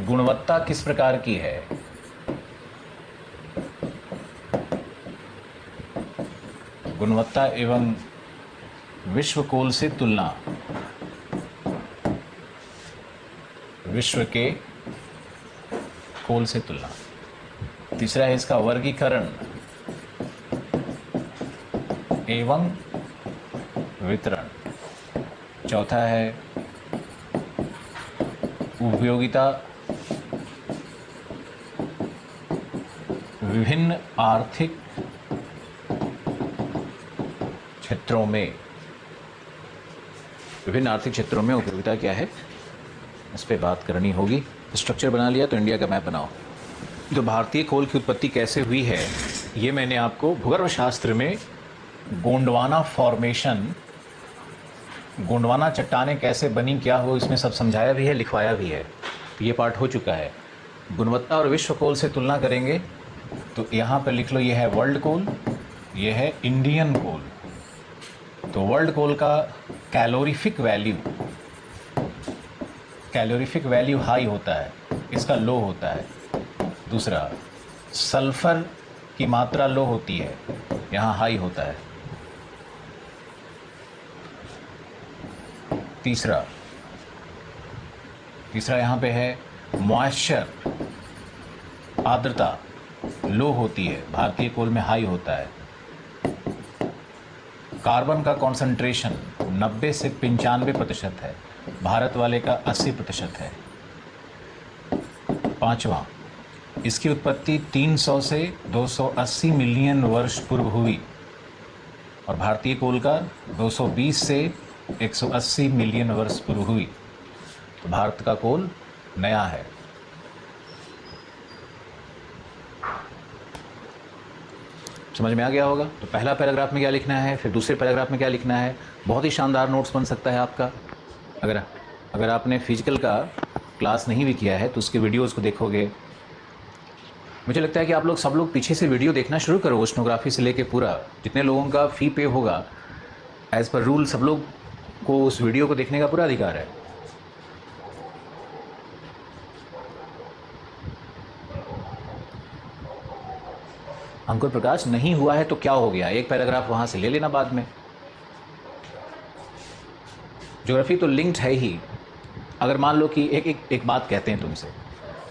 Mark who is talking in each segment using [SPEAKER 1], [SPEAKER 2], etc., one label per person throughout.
[SPEAKER 1] गुणवत्ता किस प्रकार की है? गुणवत्ता एवं विश्व कोल से तुलना, विश्व के कोल से तुलना। तीसरा है इसका वर्गीकरण एवं वितरण। चौथा है उपयोगिता विभिन्न आर्थिक क्षेत्रों में। विभिन्न आर्थिक क्षेत्रों में उपयोगिता क्या है, इस पे बात करनी होगी। स्ट्रक्चर बना लिया तो इंडिया का मैप बनाओ। तो भारतीय कोल की उत्पत्ति कैसे हुई है, ये मैंने आपको भूगर्भ शास्त्र में गोंडवाना फॉर्मेशन, गोंडवाना चट्टानें कैसे बनी, क्या हो, इसमें सब समझाया भी है, लिखवाया भी है। तो ये पार्ट हो चुका है। गुणवत्ता और विश्व कोल से तुलना करेंगे तो यहाँ पर लिख लो, ये है वर्ल्ड कोल, ये है इंडियन कोल। तो वर्ल्ड कोल का कैलोरीफिक वैल्यू हाई होता है, इसका लो होता है। दूसरा, सल्फर की मात्रा लो होती है, यहाँ हाई होता है। तीसरा यहाँ पे है मॉइस्चर, आर्द्रता लो होती है, भारतीय कोल में हाई होता है। कार्बन का कॉन्सेंट्रेशन 90 से 95% है, भारत वाले का 80% है। पांचवा, इसकी उत्पत्ति 300 से 280 मिलियन वर्ष पूर्व हुई और भारतीय कोल का 220 से 180 मिलियन वर्ष पूर्व हुई। तो भारत का कोल नया है। समझ में आ गया होगा। तो पहला पैराग्राफ में क्या लिखना है, फिर दूसरे पैराग्राफ में क्या लिखना है। बहुत ही शानदार नोट्स बन सकता है आपका। अगर आपने फिजिकल का क्लास नहीं भी किया है तो उसके वीडियोस को देखोगे। मुझे लगता है कि आप लोग सब लोग पीछे से वीडियो देखना शुरू करो, ओशनोग्राफी से लेके पूरा। जितने लोगों का फ़ी पे होगा एज़ पर रूल, सब लोग को उस वीडियो को देखने का पूरा अधिकार है। अंकुर प्रकाश, नहीं हुआ है तो क्या हो गया, एक पैराग्राफ वहां से ले लेना बाद में। ज्योग्राफी तो लिंक्ड है ही। अगर मान लो कि एक बात कहते हैं तुमसे,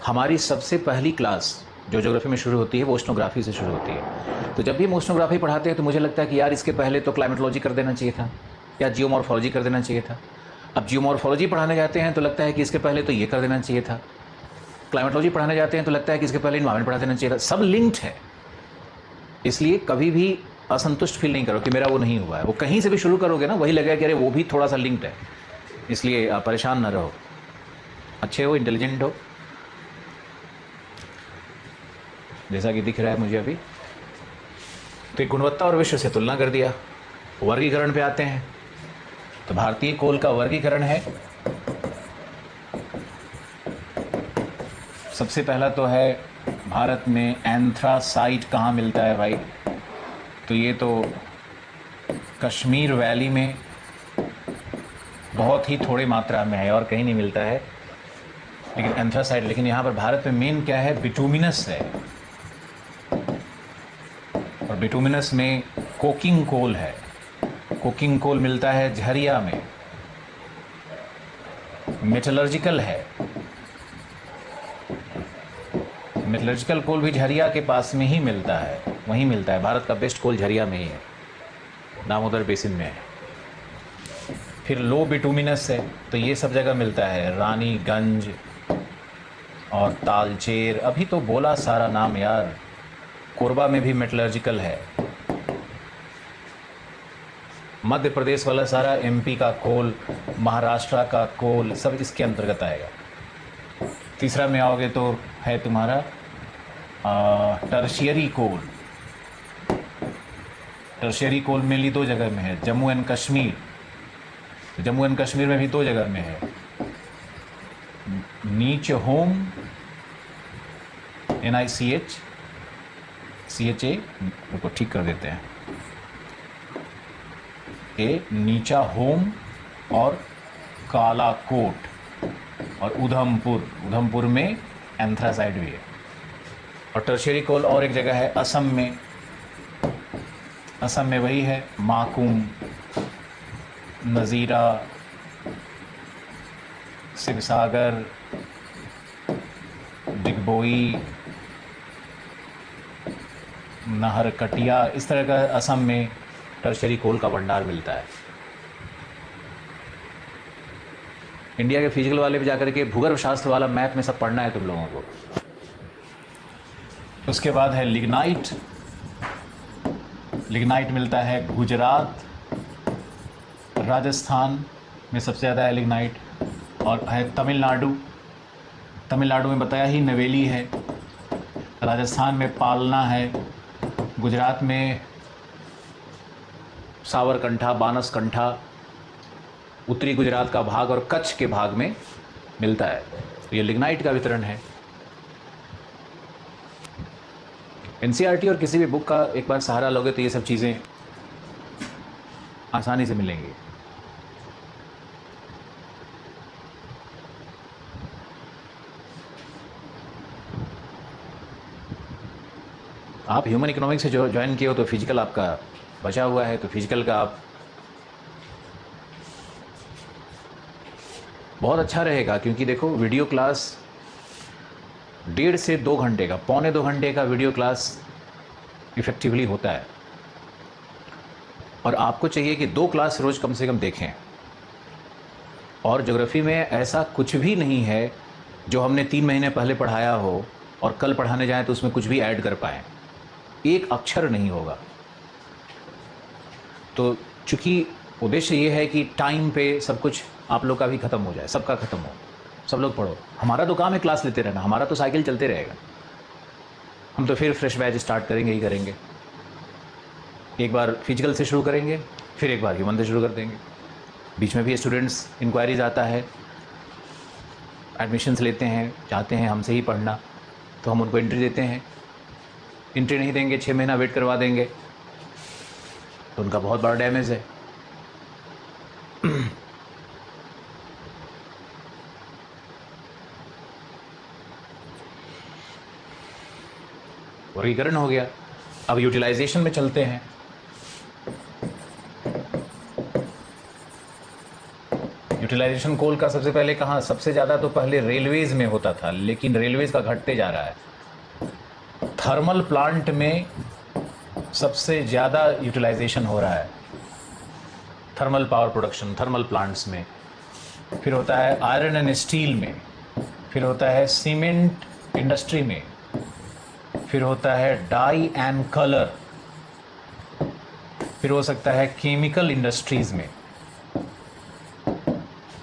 [SPEAKER 1] हमारी सबसे पहली क्लास जो ज्योग्राफी में शुरू होती है वो ओशनोग्राफी से शुरू होती है। तो जब भी हम ओशनोग्राफी पढ़ाते हैं तो मुझे लगता है कि यार इसके पहले तो क्लाइमेटोलॉजी कर देना चाहिए था या जियोमॉर्फोलॉजी कर देना चाहिए था। अब जियोमॉर्फोलॉजी पढ़ाने जाते हैं तो लगता है कि इसके पहले तो ये कर देना चाहिए था। क्लाइमेटोलॉजी पढ़ाने जाते हैं तो लगता है कि इसके पहले इन्वायरमेंट पढ़ा देना चाहिए था। सब लिंक्ड है, इसलिए कभी भी असंतुष्ट फील नहीं करो कि मेरा वो नहीं हुआ है। वो कहीं से भी शुरू करोगे ना, वही लगेगा कि अरे वो भी थोड़ा सा लिंक्ड है। इसलिए आप परेशान ना रहो, अच्छे हो, इंटेलिजेंट हो, जैसा कि दिख रहा है मुझे अभी। तो गुणवत्ता और विश्व से तुलना कर दिया। वर्गीकरण पे आते हैं। तो भारतीय कोल का वर्गीकरण है, सबसे पहला तो है भारत में एंथ्रासाइट कहाँ मिलता है भाई। तो ये तो कश्मीर वैली में बहुत ही थोड़ी मात्रा में है और कहीं नहीं मिलता है, लेकिन एंथ्रासाइट। लेकिन यहाँ पर भारत में मेन क्या है, बिटुमिनस है। और बिटुमिनस में कोकिंग कोल है। कोकिंग कोल मिलता है झरिया में। मेटलर्जिकल है, मेटलर्जिकल कोल भी झरिया के पास में ही मिलता है, वहीं मिलता है। भारत का बेस्ट कोल झरिया में ही है, दामोदर बेसिन में है। फिर लो बिटुमिनस है, तो ये सब जगह मिलता है, रानीगंज और तालचेर। अभी तो बोला सारा नाम यार। कोरबा में भी मेटलर्जिकल है। मध्य प्रदेश वाला सारा, एमपी का कोल, महाराष्ट्र का कोल, सब इसके अंतर्गत आएगा। तीसरा में आओगे तो है तुम्हारा टर्शियरी कोल। टर्शियरी कोल मेनली दो जगह में है, जम्मू एंड कश्मीर। तो जम्मू एंड कश्मीर में भी दो जगह में है, नीच होम NICH CHA को ठीक कर देते हैं, नीचा होम और कालाकोट और उधमपुर में एंथ्रासाइट भी है। और टर्शियरी कोल और एक जगह है असम में वही है माकुम, नज़ीरा, शिवसागर, डिगबोई, नाहरकटिया, इस तरह का असम में टर्शियरी कोल का भंडार मिलता है। इंडिया के फिजिकल वाले भी जाकर के भूगर्भ शास्त्र वाला मैप में सब पढ़ना है तुम लोगों को। उसके बाद है लिग्नाइट मिलता है गुजरात, राजस्थान में सबसे ज़्यादा है लिग्नाइट, और है तमिलनाडु में बताया ही नवेली है, राजस्थान में पालना है, गुजरात में सावरकंठा, बानसकंठा, उत्तरी गुजरात का भाग और कच्छ के भाग में मिलता है। तो ये लिग्नाइट का वितरण है। एनसीईआरटी और किसी भी बुक का एक बार सहारा लोगे तो ये सब चीज़ें आसानी से मिलेंगी। आप ह्यूमन इकोनॉमिक्स से जो ज्वाइन किए हो तो फिजिकल आपका बचा हुआ है, तो फिजिकल का आप बहुत अच्छा रहेगा, क्योंकि देखो वीडियो क्लास 1.5 से 2 घंटे का, पौने 2 घंटे का वीडियो क्लास इफ़ेक्टिवली होता है। और आपको चाहिए कि 2 क्लास रोज़ कम से कम देखें। और ज्योग्राफी में ऐसा कुछ भी नहीं है जो हमने 3 महीने पहले पढ़ाया हो और कल पढ़ाने जाएं तो उसमें कुछ भी ऐड कर पाएँ, एक अक्षर नहीं होगा। तो चूँकि उद्देश्य ये है कि टाइम पे सब कुछ आप लोग का भी ख़त्म हो जाए, सबका ख़त्म हो, सब लोग पढ़ो। हमारा तो काम है क्लास लेते रहना, हमारा तो साइकिल चलते रहेगा। हम तो फिर फ्रेश बैच स्टार्ट करेंगे। एक बार फिजिकल से शुरू करेंगे, फिर एक बार ह्यूमन से शुरू कर देंगे। बीच में भी स्टूडेंट्स इंक्वायरीज आता है, एडमिशन्स लेते हैं, चाहते हैं हमसे ही पढ़ना, तो हम उनको एंट्री देते हैं। एंट्री नहीं देंगे, 6 महीना वेट करवा देंगे, तो उनका बहुत बड़ा डैमेज है। वर्गीकरण हो गया, अब यूटिलाइजेशन में चलते हैं। यूटिलाइजेशन कोल का सबसे पहले कहाँ, सबसे ज़्यादा तो पहले रेलवेज़ में होता था, लेकिन रेलवेज़ का घटते जा रहा है। थर्मल प्लांट में सबसे ज़्यादा यूटिलाइजेशन हो रहा है, thermal power production, thermal plants में। फिर होता है आयरन एंड स्टील में, फिर होता है सीमेंट इंडस्ट्री में, फिर होता है डाई एंड कलर, फिर हो सकता है केमिकल इंडस्ट्रीज़ में,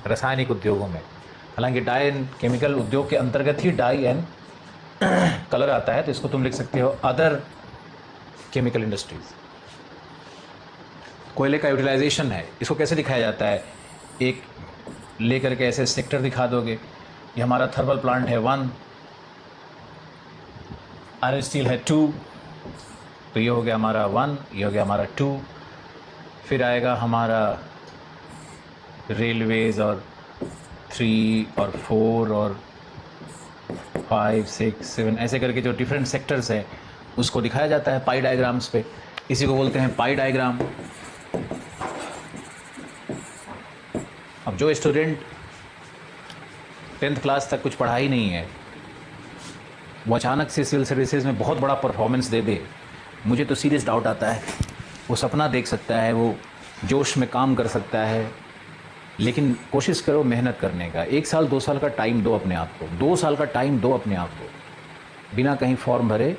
[SPEAKER 1] रासायनिक उद्योगों में। हालांकि डाई एंड केमिकल उद्योग के अंतर्गत ही डाई एंड कलर आता है, तो इसको तुम लिख सकते हो अदर केमिकल इंडस्ट्रीज। कोयले का यूटिलाइजेशन है, इसको कैसे दिखाया जाता है, एक लेकर के ऐसे सेक्टर दिखा दोगे, ये हमारा थर्मल प्लांट है 1, आयरन स्टील है 2, तो ये हो गया हमारा 1, ये हो गया हमारा 2। फिर आएगा हमारा रेलवेज़ और 3 और 4 और 5, 6, 7 ऐसे करके जो डिफरेंट सेक्टर्स हैं उसको दिखाया जाता है पाई डायग्राम्स पे। इसी को बोलते हैं पाई डायग्राम। अब जो स्टूडेंट 10th क्लास तक कुछ पढ़ा ही नहीं है, वो अचानक से सिविल सर्विसेज में बहुत बड़ा परफॉर्मेंस दे दे, मुझे तो सीरियस डाउट आता है। वो सपना देख सकता है, वो जोश में काम कर सकता है, लेकिन कोशिश करो मेहनत करने का। 1 साल 2 साल का टाइम दो अपने आप को, 2 साल का टाइम दो अपने आप को, बिना कहीं फॉर्म भरे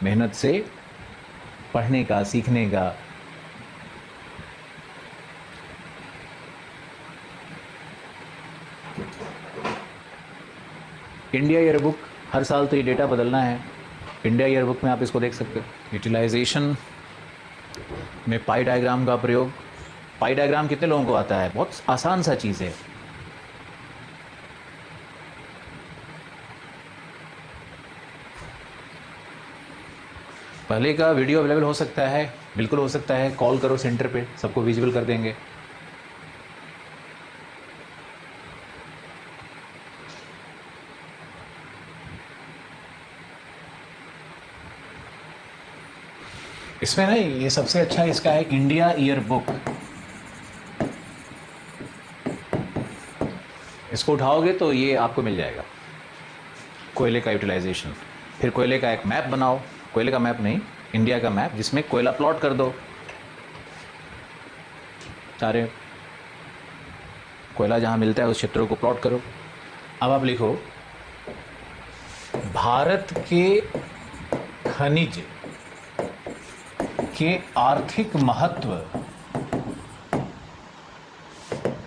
[SPEAKER 1] मेहनत से पढ़ने का, सीखने का। इंडिया ईयर बुक, हर साल तो ये डेटा बदलना है। इंडिया ईयर बुक में आप इसको देख सकते हो। यूटिलाइजेशन में पाई डायग्राम का प्रयोग। पाई डायग्राम कितने लोगों को आता है? बहुत आसान सा चीज़ है। पहले का वीडियो अवेलेबल हो सकता है, बिल्कुल हो सकता है। कॉल करो सेंटर पे, सबको विजिबल कर देंगे। इसमें नहीं, ये सबसे अच्छा इसका है इंडिया ईयर बुक। इसको उठाओगे तो ये आपको मिल जाएगा, कोयले का यूटिलाइजेशन। फिर कोयले का एक मैप बनाओ, कोयले का मैप नहीं, इंडिया का मैप, जिसमें कोयला प्लॉट कर दो, सारे कोयला जहाँ मिलता है उस क्षेत्रों को प्लॉट करो। अब आप लिखो भारत के खनिज के आर्थिक महत्व